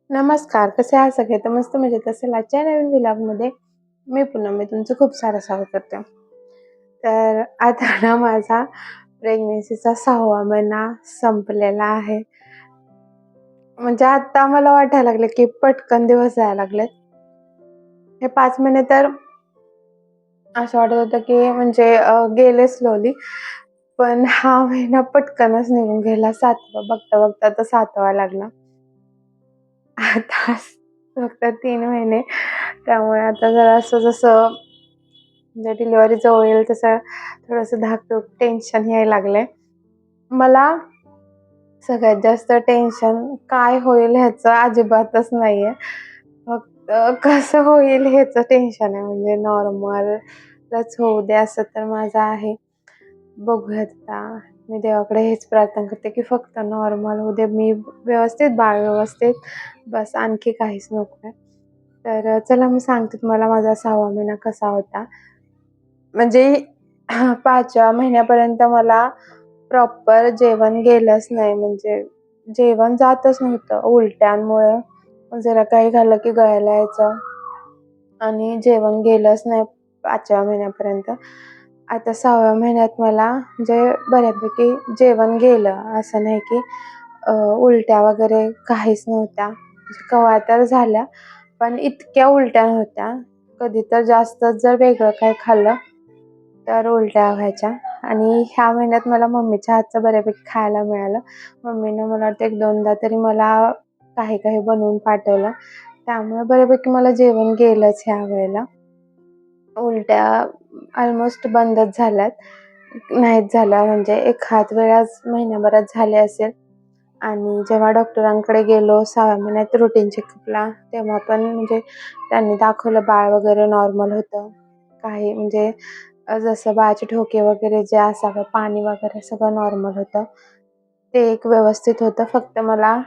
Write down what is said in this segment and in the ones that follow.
नमस्कार, कसे आहात सगळे? तर मस्त मजेत असेल. आजच्या नवीन व्लॉगमध्ये मी तुमचं खूप सारं स्वागत करते. तर आता ना माझा प्रेग्नन्सीचा 6वा महिना संपलेला आहे. म्हणजे आता मला वाटायला लागलं, की पटकन दिवस जायला लागलेत. हे 5 महिने तर असं वाटत होतं, की म्हणजे गेले स्लोली. पण हा महिना पटकनच निघून गेला. 7वा बघता-बघता तर 7वा लागला. आता फक्त 3 महिने. त्यामुळे आता जरासं जसं म्हणजे डिलिव्हरी जवळ येईल तसं थोडंसं धाकधूक, टेन्शन यायला लागलंय. मला सगळ्यात जास्त टेन्शन काय होईल ह्याचं अजिबातच नाहीये. फक्त कसं होईल ह्याचं टेन्शन आहे. म्हणजे नॉर्मलच होऊ दे असं तर माझं आहे. बघूयात आता. मी देवाकडे हेच प्रार्थना करते, की फक्त नॉर्मल होऊ दे. मी व्यवस्थित, बाळ व्यवस्थित, बस आणखी काहीच नकोय. तर चला मी सांगते तुम्हाला माझा 6वा महिना कसा होता. म्हणजे 5व्या महिन्यापर्यंत मला प्रॉपर जेवण गेलंच नाही. म्हणजे जेवण जातच नव्हतं उलट्यांमुळे. जरा काही खाल्लं की गळायला यायचं आणि जेवण गेलंच नाही 5व्या महिन्यापर्यंत. आता 6व्या महिन्यात मला म्हणजे बऱ्यापैकी जेवण गेलं. असं नाही की उलट्या वगैरे काहीच नव्हत्या. म्हणजे कवा तर झाल्या, पण इतक्या उलट्या नव्हत्या. कधी तर जास्तच जर वेगळं काही खाल्लं तर उलट्या व्हायच्या. आणि ह्या महिन्यात मला मम्मीच्या हातचं बऱ्यापैकी खायला मिळालं. मम्मीनं मला वाटतं 1-2दा तरी मला काही-काही बनवून पाठवलं. त्यामुळे बऱ्यापैकी मला जेवण गेलंच ह्यावेळेला. उलट्या अल्मोस्ट बंदच झाल्यात. नाहीच झाल्या म्हणजे एखाद वेळाच महिन्याभरात झाले असेल. आणि जेव्हा डॉक्टरांकडे गेलो 6व्या महिन्यात रुटीन चेकअपला, तेव्हा पण म्हणजे त्यांनी दाखवलं बाळ वगैरे नॉर्मल होतं. काही म्हणजे जसं बाळाचे ठोके वगैरे जे असावं, पाणी वगैरे सगळं नॉर्मल होतं. ते एक व्यवस्थित होतं. फक्त मला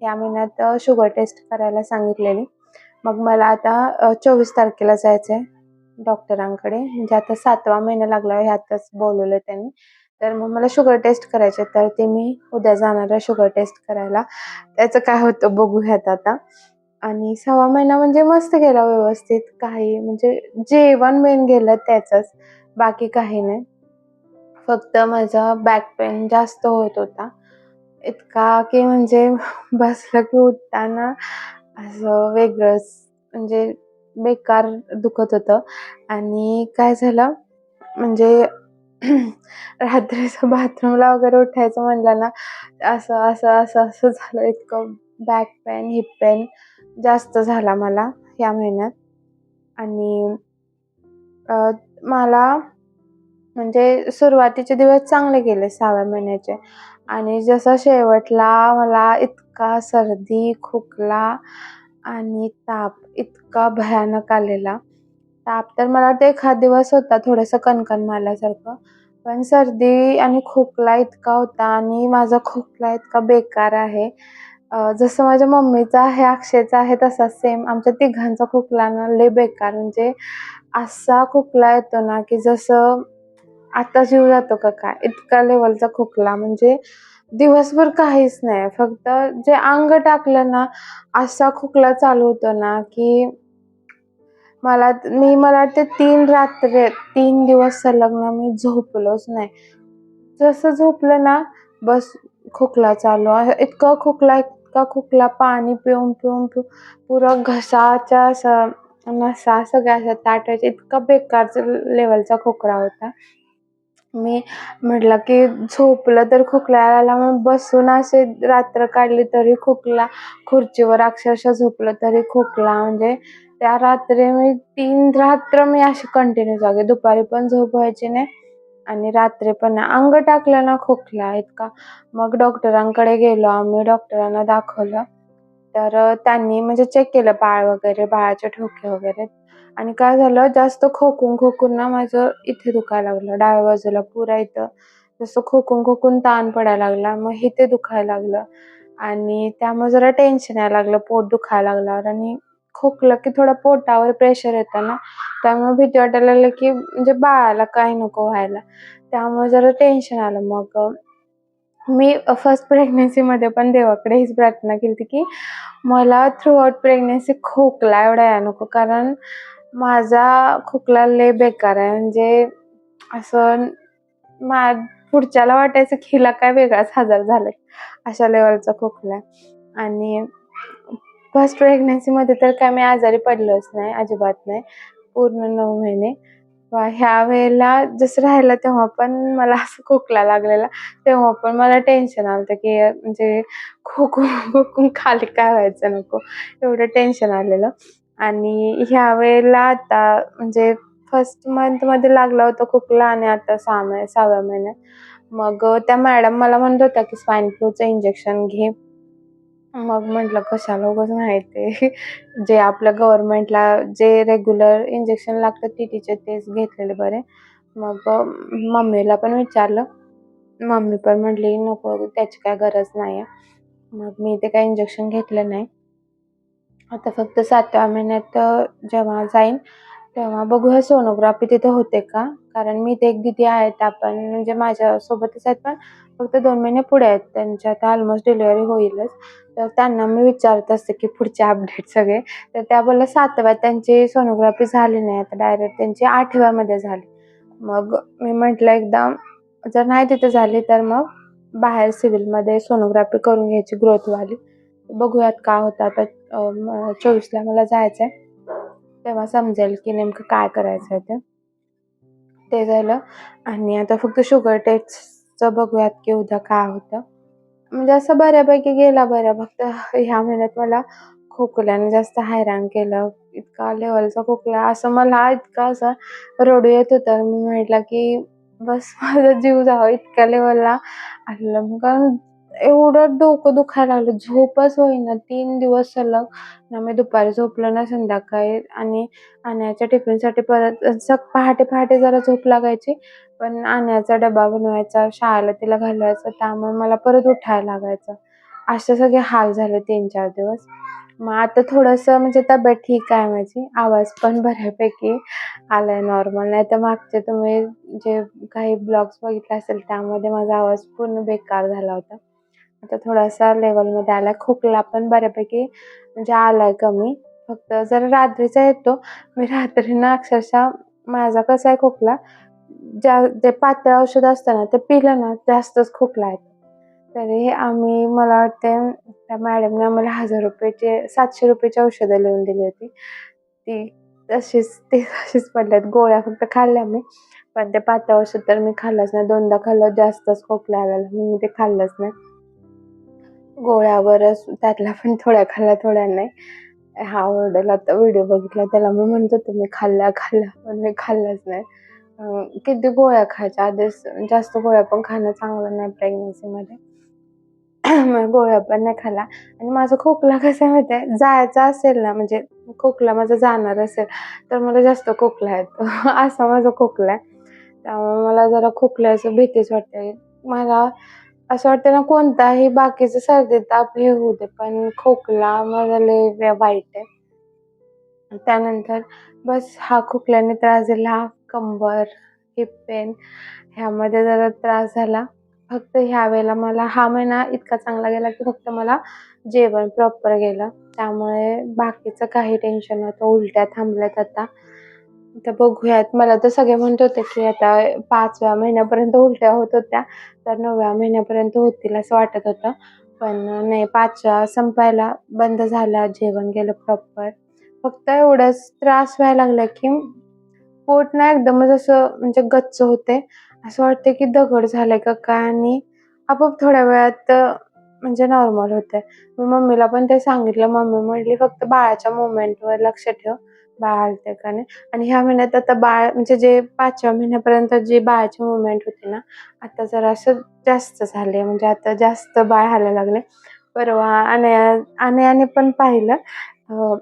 या महिन्यात शुगर टेस्ट करायला सांगितलेली. मग मला आता 24 तारखेला जायचं आहे डॉक्टरांकडे. म्हणजे आता 7वा महिना लागला ह्यातच बोलवलं त्यांनी. तर मग मला शुगर टेस्ट करायची आहे. तर ते मी उद्या जाणार आहे शुगर टेस्ट करायला. त्याचं काय होतं बघूयात आता. आणि 6वा महिना म्हणजे मस्त गेला व्यवस्थित. काही म्हणजे जेवण मेन गेलं त्याचंच. बाकी काही नाही. फक्त माझा बॅक पेन जास्त होत होता. इतका की म्हणजे बसलं की उठताना असं वेगळंच म्हणजे बेकार दुखत होतं. आणि काय झालं म्हणजे रात्रीचं बाथरूमला वगैरे उठायचं म्हणलं ना, असं झालं. इतकं बॅक पेन, हिप पेन जास्त झाला मला या महिन्यात. आणि अ, मला म्हणजे सुरुवातीचे दिवस चांगले गेले 6व्या महिन्याचे आणि जसं शेवटला मला इतका सर्दी, खोकला आणि ताप इतका भयानक आलेला. ताप तर मला वाटतं एखाद दिवस होता थोडंसं कणकण मारल्यासारखं. पण सर्दी आणि खोकला इतका होता आणि माझा खोकला इतका बेकार आहे. जसं माझ्या मम्मीचा आहे, अक्षयचा आहे तसाच सेम आमच्या तिघांचा खोकला ना लय बेकार म्हणजे असा खोकला येतो ना, की जसं आता जीव जातो का काय, इतका लेव्हलचा खोकला म्हणजे दिवसभर काहीच नाही. फक्त जे अंग टाकलं ना, असा खोकला चालू होतो ना, की मला वाटते 3 दिवस सलग ना मी झोपलोच नाही. जसं झोपलं ना, बस खोकला चालू आहे. इतका खोकला पाणी पिऊन पुरा घशाच्या असं नसा सगळ्या अशा ताटायच्या. इतका बेकार लेव्हलचा खोकला होता. मी म्हटलं, की झोपलं तर खोकला यायला मग बसून असे रात्र काढली तरी खोकला, खुर्चीवर अक्षरशः झोपलं तरी खोकला. म्हणजे त्या रात्री मी 3 रात्र मी अशी कंटिन्यू जागे. दुपारी पण झोप व्हायची नाही आणि रात्री पण नाही. अंग टाकलं ना खोकला इतका. मग डॉक्टरांकडे गेलो आम्ही. डॉक्टरांना दाखवलं. तर त्यांनी म्हणजे चेक केलं बाळ वगैरे, बाळाचे ठोके वगैरे आणि काय झालं जास्त खोकून ना माझं इथे दुखायला लागलं डाव्या बाजूला पुरा इथं. जसं खोकून ताण पडायला लागला. मग इथे दुखायला लागलं आणि त्यामुळे जरा टेन्शन यायला लागलं पोट दुखायला लागल्यावर आणि खोकलं की थोडं पोटावर प्रेशर येतं ना, त्यामुळे भीती वाटायला लागली की म्हणजे बाळाला काही नको व्हायला. त्यामुळे जरा टेन्शन आलं. मग मी फर्स्ट प्रेग्नन्सीमध्ये पण देवाकडे हीच प्रार्थना केली होती, की मला थ्रूआउट प्रेग्नन्सी खोकला एवढा यायला नको. कारण माझा खोकला लय बेकार आहे. म्हणजे असं मा पुढच्याला वाटायचं की हिला काय वेगळाच आजार झालाय, अशा लेव्हलचा खोकला आहे. आणि फर्स्ट प्रेग्नन्सीमध्ये तर काय मी आजारी पडलोच नाही, अजिबात नाही. पूर्ण 9 महिने. ह्या वेळेला जसं राहिलं तेव्हा पण मला असं खोकला लागलेला. तेव्हा पण मला टेन्शन आलं होतं, की म्हणजे खोकून खोकून खाली काय व्हायचं नको, एवढं टेन्शन आलेलं. आणि ह्या वेळेला आता म्हणजे फर्स्ट मंथमध्ये लागला होता खोकला आणि आता 6व्या महिन्यात. मग त्या मॅडम मला म्हणत होत्या, की स्वाईन फ्लूचं इंजेक्शन घे. मग म्हटलं कशाला उगाच नाही ते जे आपल्या गव्हर्नमेंटला जे रेग्युलर इंजेक्शन लागतात टीटीचे तेच घेतलेले बरे. मग मम्मीला पण विचारलं. मम्मी पण म्हटली, "नको त्याची काही गरज नाही आहे." मग मी ते काही इंजेक्शन घेतलं नाही. आता फक्त 7व्या महिन्यात जेव्हा जाईन तेव्हा बघूया सोनोग्राफी तिथे होते का? कारण मी इथे एक दीदी आहेत, त्या पण म्हणजे माझ्यासोबतच आहेत, पण फक्त 2 महिने पुढे आहेत. त्यांच्या आता ऑलमोस्ट डिलिव्हरी होईलच. तर त्यांना मी विचारत असते, की पुढचे अपडेट सगळे. तर त्या बोलल्या 7व्यात त्यांची सोनोग्राफी झाली नाही. आता डायरेक्ट त्यांची 8व्यामध्ये झाली. मग मी म्हटलं एकदा जर नाही तिथे झाली तर मग बाहेर सिव्हिलमध्ये सोनोग्राफी करून घ्यायची ग्रोथवाली. बघूयात काय होतं आता. 24ला मला जायचंय. तेव्हा समजेल की नेमकं काय करायचंय ते. ते झालं आणि आता फक्त शुगर टेस्टचं बघूयात की उद्या काय होतं. म्हणजे असं बऱ्यापैकी गेला बरं. फक्त ह्या महिन्यात मला खोकल्याने जास्त हैराण केलं. इतका लेव्हलचा खोकला असं मला इतका असा रडू येत होतं. मी म्हटलं की बस माझा जीव जावा इतक्या लेव्हलला आलेलं. कारण एवढं डोकं दुखायला लागलं. झोपच होईना 3 दिवस सलग. ना मी दुपारी झोपलो ना संध्याकाळी. आणि आन्याच्या टिफिनसाठी परत पहाटे-पहाटे जरा झोप लागायची. पण आन्याचा डबा बनवायचा, शाळेला तिला घालवायचं, त्यामुळे मला परत उठायला लागायचं. असे सगळे हाल झाले 3-4 दिवस. मग आता थोडंसं म्हणजे तब्येत ठीक आहे माझी. आवाज पण बऱ्यापैकी आलाय नॉर्मल. नाहीतर मागचे तुम्ही जे काही ब्लॉग्स बघितले असेल त्यामध्ये माझा आवाज पूर्ण बेकार झाला होता. आता थोडासा लेव्हलमध्ये आलाय. खोकला पण बऱ्यापैकी म्हणजे आलाय कमी. फक्त जरा रात्रीचा येतो. मी रात्री ना अक्षरशः माझा कसा आहे खोकला, जे पातळ औषध असतं ना ते पिलं ना जास्तच खोकला येतो. तरी मला वाटते त्या मॅडमने आम्हाला ₹1000चे ₹700ची औषधं लिहून दिली होती. ती तशीच पडल्यात. गोळ्या फक्त खाल्ल्या मी. पण ते पातळ औषध तर मी खाल्लंच नाही. 2दा खाल्लं जास्तच खोकला आलेला म्हणून मी ते खाल्लंच नाही. गोळ्यावरच त्यातल्या पण थोड्या खाल्ल्या, थोड्या नाही. हा ओरडेल आता व्हिडिओ बघितला त्याला मी म्हणत होते मी खाल्ल्या, पण मी खाल्ल्याच नाही. किती गोळ्या खायच्या आधीच जास्त गोळ्या पण खाणं चांगलं नाही प्रेग्नन्सीमध्ये. मग गोळ्या पण नाही खाल्ल्या. आणि माझा खोकला कसा आहे माहिती आहे, जायचा असेल ना म्हणजे खोकला माझा जाणार असेल, तर मला जास्त खोकला येतो. असा माझा खोकला आहे. त्यामुळे मला जरा खोकल्याची भीतीच वाटते. मला असं वाटतं ना कोणताही बाकीचं सर्दी ताप हे होऊ दे, पण खोकला माझा लय वाईट आहे. त्यानंतर बस हा खोकल्याने त्रास दिला, कंबर, हिप पेन ह्यामध्ये जरा त्रास झाला. फक्त ह्या वेळेला मला हा महिना इतका चांगला गेला, की फक्त मला जेवण प्रॉपर गेलं. त्यामुळे बाकीचं काही टेन्शन नव्हतं. उलट्या थांबल्यात आता. आता बघूयात. मला तर सगळे म्हणत होते, की आता 5व्या महिन्यापर्यंत उलट्या होत होत्या, तर 9व्या महिन्यापर्यंत होतील असं वाटत होतं. पण नाही 5व्या संपायला बंद झाला, जेवण गेलं प्रॉपर. फक्त एवढाच त्रास व्हायला लागला, की पोट ना एकदमच असं म्हणजे गच्च होते. असं वाटतंय की दगड झालाय का काय आणि आपोआप थोड्या वेळात म्हणजे नॉर्मल होतंय. मी मम्मीला पण ते सांगितलं. मम्मी म्हटली, "फक्त बाळाच्या मूव्हमेंटवर लक्ष ठेव. बाळ हलतंय का नाही." आणि ह्या महिन्यात आता बाळ म्हणजे जे 5व्या महिन्यापर्यंत जी बाळाची मूव्हमेंट होती ना, आता जरासं जास्त झाले. म्हणजे आता जास्त बाळ हलायला लागले. परवा अनयाने पण पाहिलं. अ,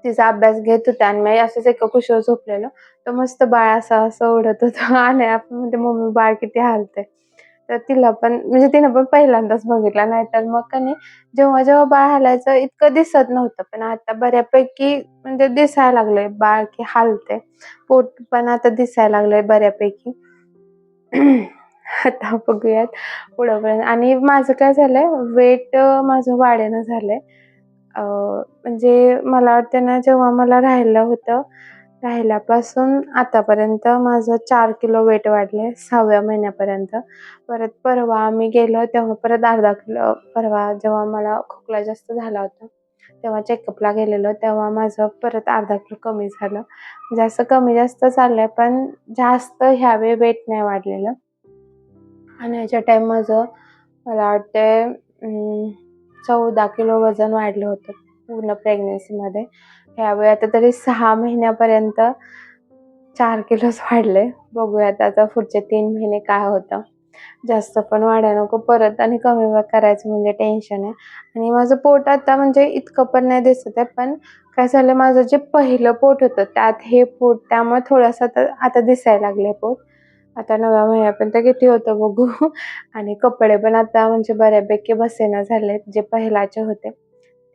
तिचा अभ्यास घेत होत्या आणि मी असंच एका कुशीवर झोपलेलो. तर मस्त बाळ असं उडत होतं आणि आपण म्हणते, "मम्मी बाळ किती हालतंय." तर तिला पण म्हणजे तिनं पण पहिल्यांदाच बघितलं. नाहीतर मग का नाही जेव्हा बाळ हालायचं इतकं दिसत नव्हतं. पण आता बऱ्यापैकी म्हणजे दिसायला लागलंय बाळ की हालतंय. पोट पण आता दिसायला लागलंय बऱ्यापैकी. आता बघूयात पुढपर्यंत. आणि माझं काय झालंय, वेट माझं वाढेना झालंय. म्हणजे मला वाटतं ना, जेव्हा मला राहिलं होतं, राहिल्यापासून आतापर्यंत माझं 4 किलो वेट वाढले 6व्या महिन्यापर्यंत. परत परवा आम्ही गेलो तेव्हा परत अर्धा किलो, परवा जेव्हा मला खोकला जास्त झाला होता, तेव्हा चेकअपला गेलेलो, तेव्हा माझं परत अर्धा किलो कमी झालं. म्हणजे असं कमी जास्त चाललंय, पण जास्त ह्यावेळी वेट नाही वाढलेलं. आणि ह्याच्या टाईम माझं मला वाटतंय 14 किलो वजन वाढलं होतं पूर्ण प्रेग्नन्सीमध्ये. ह्यावेळी आता तरी 6 महिन्यापर्यंत 4 किलोच वाढले. बघूयात आता पुढचे 3 महिने काय होतं. जास्त पण वाढायला नको परत आणि कमी करायचं म्हणजे टेन्शन आहे. आणि माझं पोट आता म्हणजे इतकं पण नाही दिसत आहे, पण काय झालं, माझं जे पहिलं पोट होतं त्यात हे पोट, त्यामुळे थोडंसं आता आता दिसायला लागलंय पोट. आता 9व्या महिन्यापर्यंत किती होतं बघू. आणि कपडे पण आता म्हणजे बऱ्यापैकी बसेना झालेत. जे पहिलाचे होते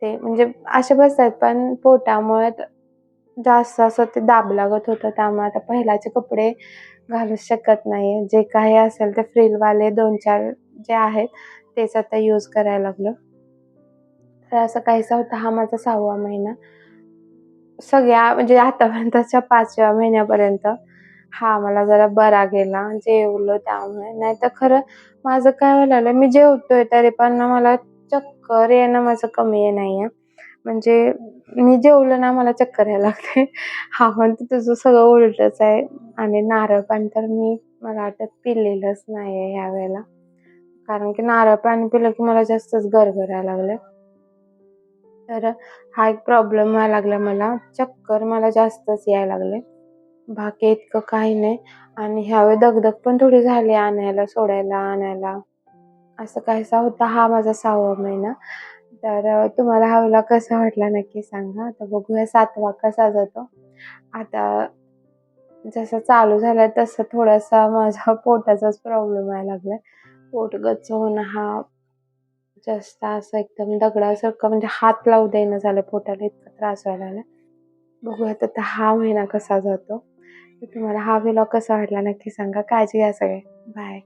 ते म्हणजे असे बसतात, पण पोटामुळे जास्त असं ते दाब लागत होतं. त्यामुळे आता पहिलाचे कपडे घालूच शकत नाही. जे काही असेल ते फ्रिलवाले 2-4 जे आहेत तेच आता यूज करायला लागलो. तर असं काहीसा होता हा माझा 6वा महिना. सगळ्या म्हणजे आतापर्यंतच्या 5व्या महिन्यापर्यंत हा मला जरा बरा गेला, जेवलो त्यामुळे. नाहीतर खरं माझं काय व्हायला लागलं, मी जेवतोय तरी पण ना मला चक्कर येणं माझं कमी आहे नाहीये. म्हणजे मी जेवलं ना मला चक्कर यायला लागते. हा म्हणतो तुझं सगळं उलटच आहे. आणि नारळ पाणी तर मी मला वाटतं पिलेलंच नाहीये ह्यावेळेला. कारण की नारळ पाणी पिलं की मला जास्तच गरगरायला लागलं. तर हा एक प्रॉब्लेम व्हायला लागला मला. चक्कर मला जास्तच यायला लागले. बाकी इतकं काही नाही. आणि ह्यावेळी दगदग पण थोडी झाली आणायला, सोडायला, आणायला. असं काहीसा होता हा माझा 6वा महिना. तर तुम्हाला हा व्लॉग कसा वाटला नक्की सांगा. आता बघूया 7वा कसा जातो. आता जसं चालू झालं तसं थोडासा माझा पोटाचाच प्रॉब्लेम व्हायला लागलाय. पोट गच्च होणं हा जास्त असं एकदम दगडासारखं म्हणजे हात लावू देईना झालं पोटाला, इतका त्रास व्हायला लागला. बघूयात आता हा महिना कसा जातो. तर तुम्हाला हा व्लॉग कसा वाटला नक्की सांगा. काळजी घ्या सगळे. बाय.